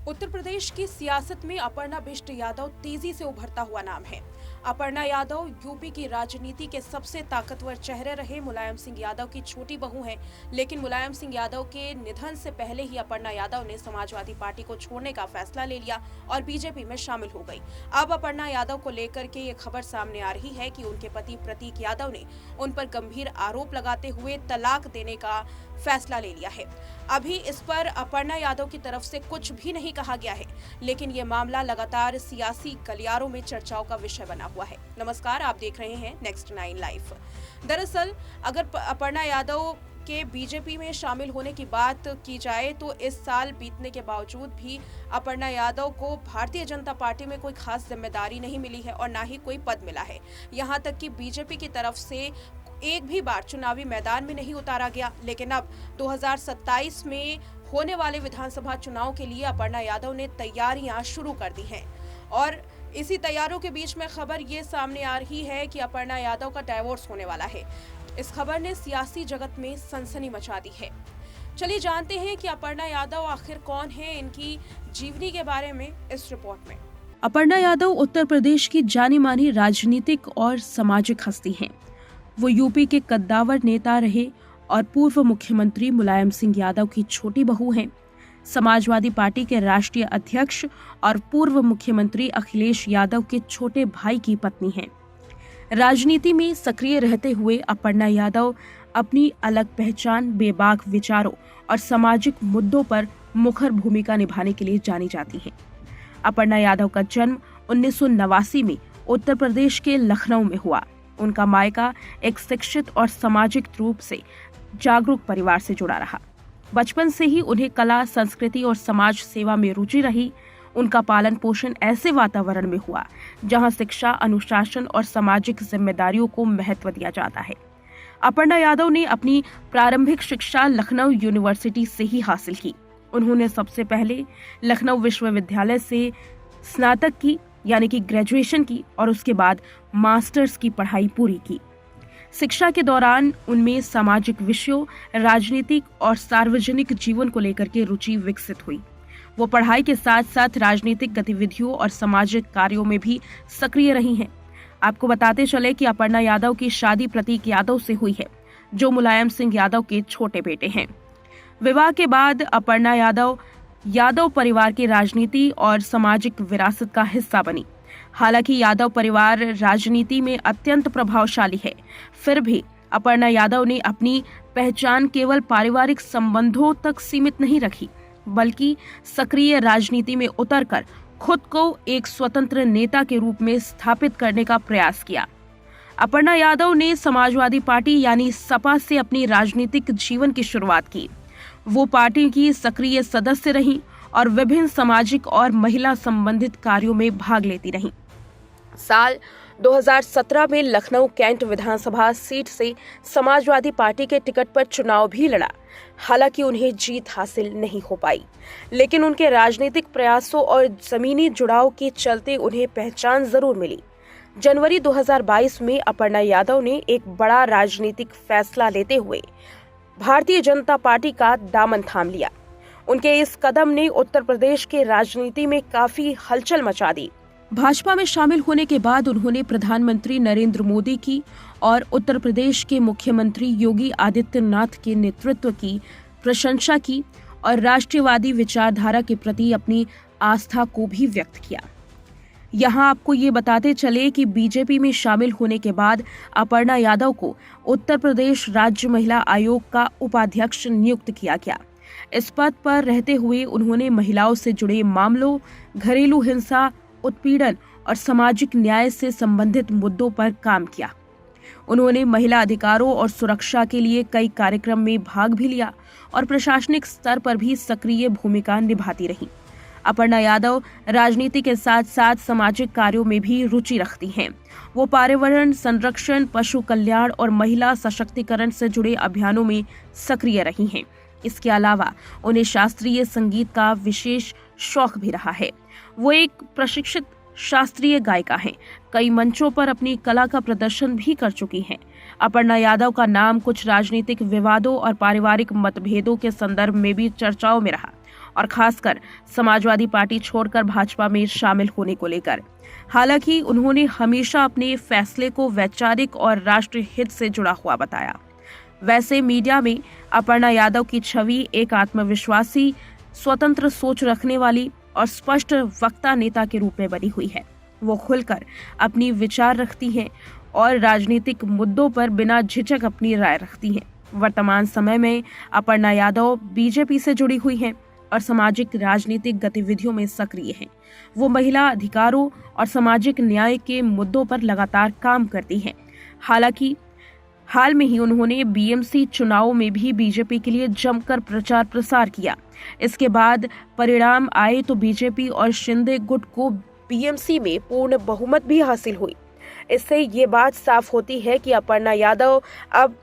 उत्तर प्रदेश की सियासत में अपर्णा बिष्ट यादव तेजी से उभरता हुआ नाम है। अपर्णा यादव यूपी की राजनीति के सबसे ताकतवर चेहरे रहे मुलायम सिंह यादव की छोटी बहू हैं, लेकिन मुलायम सिंह यादव के निधन से पहले ही अपर्णा यादव ने समाजवादी पार्टी को छोड़ने का फैसला ले लिया और बीजेपी में शामिल हो गई। अब अपर्णा यादव को लेकर के ये खबर सामने आ रही है कि उनके पति प्रतीक यादव ने उन पर गंभीर आरोप लगाते हुए तलाक देने का फैसला ले लिया है। अभी इस पर अपर्णा यादव की तरफ से कुछ भी नहीं कहा गया है, लेकिन ये मामला लगातार सियासी गलियारों में चर्चाओं का विषय बना हुआ है। नमस्कार, आप देख रहे हैं नेक्स्ट 9 लाइव। दरअसल अगर अपर्णा यादव के बीजेपी में शामिल होने की बात की जाए तो इस साल बीतने के बावजूद भी अपर्णा यादव को भारतीय जनता पार्टी में कोई खास जिम्मेदारी नहीं मिली है और ना ही कोई पद मिला है। यहाँ तक कि बीजेपी की तरफ से एक भी बार चुनावी मैदान में नहीं उतारा गया। लेकिन अब 2027 में होने वाले विधानसभा चुनाव के लिए अपर्णा यादव ने तैयारियां शुरू कर दी हैं और इसी तैयारियों के बीच में खबर ये सामने आ रही है कि अपर्णा यादव का डाइवोर्स होने वाला है। इस खबर ने सियासी जगत में सनसनी मचा दी है। चलिए जानते हैं कि अपर्णा यादव आखिर कौन है, इनकी जीवनी के बारे में इस रिपोर्ट में। अपर्णा यादव उत्तर प्रदेश की जानी मानी राजनीतिक और सामाजिक हस्ती हैं। वो यूपी के कद्दावर नेता रहे और पूर्व मुख्यमंत्री मुलायम सिंह यादव की छोटी बहू हैं। समाजवादी पार्टी के राष्ट्रीय अध्यक्ष और पूर्व मुख्यमंत्री अखिलेश यादव के छोटे भाई की पत्नी हैं। राजनीति में सक्रिय रहते हुए अपर्णा यादव अपनी अलग पहचान, बेबाक विचारों और सामाजिक मुद्दों पर मुखर भूमिका निभाने के लिए जानी जाती हैं। अपर्णा यादव का जन्म 1989 में उत्तर प्रदेश के लखनऊ में हुआ। उनका मायका एक शिक्षित और सामाजिक रूप से जागरूक परिवार से जुड़ा रहा। बचपन से ही उन्हें कला, संस्कृति और समाज सेवा में रुचि रही। उनका पालन पोषण ऐसे वातावरण में हुआ जहां शिक्षा, अनुशासन और सामाजिक जिम्मेदारियों को महत्व दिया जाता है। अपर्णा यादव ने अपनी प्रारंभिक शिक्षा लखनऊ यूनिवर्सिटी से ही हासिल की। उन्होंने सबसे पहले लखनऊ विश्वविद्यालय से स्नातक की यानी कि ग्रेजुएशन की और उसके बाद मास्टर्स की पढ़ाई पूरी की। शिक्षा के दौरान उनमें सामाजिक विषयों, राजनीतिक और सार्वजनिक जीवन को लेकर के रुचि विकसित हुई। वो पढ़ाई के साथ साथ राजनीतिक गतिविधियों और सामाजिक कार्यों में भी सक्रिय रही हैं। आपको बताते चले कि अपर्णा यादव की शादी प्रतीक यादव से हुई है, जो मुलायम सिंह यादव के छोटे बेटे हैं। विवाह के बाद अपर्णा यादव परिवार की राजनीति और सामाजिक विरासत का हिस्सा बनी। हालांकि यादव परिवार राजनीति में अत्यंत प्रभावशाली है, फिर भी अपर्णा यादव ने अपनी पहचान केवल पारिवारिक संबंधों तक सीमित नहीं रखी, बल्कि सक्रिय राजनीति में उतरकर खुद को एक स्वतंत्र नेता के रूप में स्थापित करने का प्रयास किया। अपर्णा यादव ने समाजवादी पार्टी यानी सपा से अपनी राजनीतिक जीवन की शुरुआत की। वो पार्टी की सक्रिय सदस्य रहीं और विभिन्न सामाजिक और महिला संबंधित कार्यों में भाग लेती रहीं। साल 2017 में लखनऊ कैंट विधानसभा सीट से समाजवादी पार्टी के टिकट पर चुनाव भी लड़ा। हालांकि उन्हें जीत हासिल नहीं हो पाई, लेकिन उनके राजनीतिक प्रयासों और जमीनी जुड़ाव के चलते उन्हें पहचान जरूर मिली। जनवरी 2022 में अपर्णा यादव ने एक बड़ा राजनीतिक फैसला लेते हुए भारतीय जनता पार्टी का दामन थाम लिया। उनके इस कदम ने उत्तर प्रदेश के राजनीति में काफी हलचल मचा दी। भाजपा में शामिल होने के बाद उन्होंने प्रधानमंत्री नरेंद्र मोदी की और उत्तर प्रदेश के मुख्यमंत्री योगी आदित्यनाथ के नेतृत्व की प्रशंसा की और राष्ट्रवादी विचारधारा के प्रति अपनी आस्था को भी व्यक्त किया। यहाँ आपको ये बताते चले कि बीजेपी में शामिल होने के बाद अपर्णा यादव को उत्तर प्रदेश राज्य महिला आयोग का उपाध्यक्ष नियुक्त किया गया। इस पद पर रहते हुए उन्होंने महिलाओं से जुड़े मामलों, घरेलू हिंसा, उत्पीड़न और सामाजिक न्याय से संबंधित मुद्दों पर काम किया। उन्होंने महिला अधिकारों और सुरक्षा के लिए कई कार्यक्रम में भाग भी लिया और प्रशासनिक स्तर पर भी सक्रिय भूमिका निभाती रही। अपर्णा यादव राजनीति के साथ साथ सामाजिक कार्यों में भी रुचि रखती हैं। वो पर्यावरण संरक्षण, पशु कल्याण और महिला सशक्तिकरण से जुड़े अभियानों में सक्रिय रही हैं। इसके अलावा उन्हें शास्त्रीय संगीत का विशेष शौक भी रहा है। वो एक प्रशिक्षित शास्त्रीय गायिका हैं। कई मंचों पर अपनी कला का प्रदर्शन भी कर चुकी हैं। अपर्णा यादव का नाम कुछ राजनीतिक विवादों और पारिवारिक मतभेदों के संदर्भ में भी चर्चाओं में रहा और खासकर समाजवादी पार्टी छोड़कर भाजपा में शामिल होने को लेकर। हालांकि उन्होंने हमेशा अपने फैसले को वैचारिक और राष्ट्रीय हित से जुड़ा हुआ बताया। वैसे मीडिया में अपर्णा यादव की छवि एक आत्मविश्वासी, स्वतंत्र सोच रखने वाली और स्पष्ट वक्ता नेता के रूप में बनी हुई है। वो खुलकर अपनी विचार रखती हैं और राजनीतिक मुद्दों पर बिना झिझक अपनी राय रखती हैं। वर्तमान समय में अपर्णा यादव बीजेपी से जुड़ी हुई हैं और सामाजिक राजनीतिक गतिविधियों में सक्रिय हैं। वो महिला अधिकारों और सामाजिक न्याय के मुद्दों पर लगातार काम करती हैं। हालांकि हाल में ही उन्होंने बीएमसी चुनाव में भी बीजेपी के लिए जमकर प्रचार प्रसार किया। इसके बाद परिणाम आए तो बीजेपी और शिंदे गुट को बीएमसी में पूर्ण बहुमत भी हासिल हुई। इससे ये बात साफ होती है कि अपर्णा यादव अब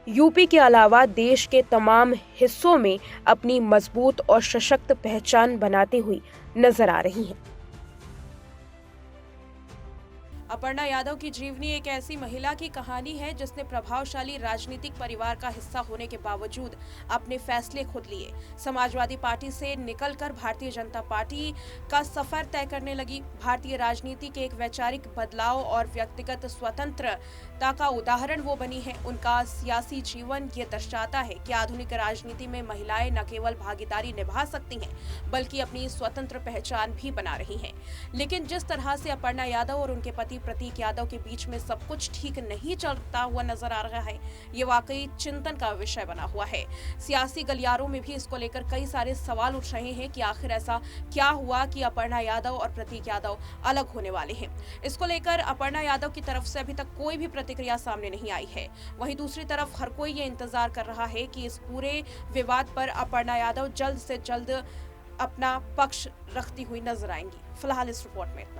यूपी के अलावा देश के तमाम हिस्सों में अपनी मजबूत और सशक्त पहचान बनाती हुई नजर आ रही हैं। अपर्णा यादव की जीवनी एक ऐसी महिला की कहानी है जिसने प्रभावशाली राजनीतिक परिवार का हिस्सा होने के बावजूद अपने फैसले खुद लिए। समाजवादी पार्टी से निकलकर भारतीय जनता पार्टी का सफर तय करने लगी। भारतीय राजनीति के एक वैचारिक बदलाव और व्यक्तिगत स्वतंत्रता का उदाहरण वो बनी है। उनका सियासी जीवन ये दर्शाता है कि आधुनिक राजनीति में महिलाएं न केवल भागीदारी निभा सकती हैं बल्कि अपनी स्वतंत्र पहचान भी बना रही हैं। लेकिन जिस तरह से अपर्णा यादव और उनके पति प्रतीक यादव के बीच में सब कुछ ठीक नहीं चलता हुआ नजर आ रहा है, ये वाकई चिंतन का विषय बना हुआ है। सियासी गलियारों में भी इसको लेकर कई सारे सवाल उठ रहे हैं कि आखिर ऐसा क्या हुआ कि अपर्णा यादव और प्रतीक यादव अलग होने वाले हैं। इसको लेकर अपर्णा यादव की तरफ से अभी तक कोई भी प्रतिक्रिया सामने नहीं आई है। वहीं दूसरी तरफ हर कोई ये इंतजार कर रहा है कि इस पूरे विवाद पर अपर्णा यादव जल्द से जल्द अपना पक्ष रखती हुई नजर आएंगी। फिलहाल इस रिपोर्ट में इतना ही।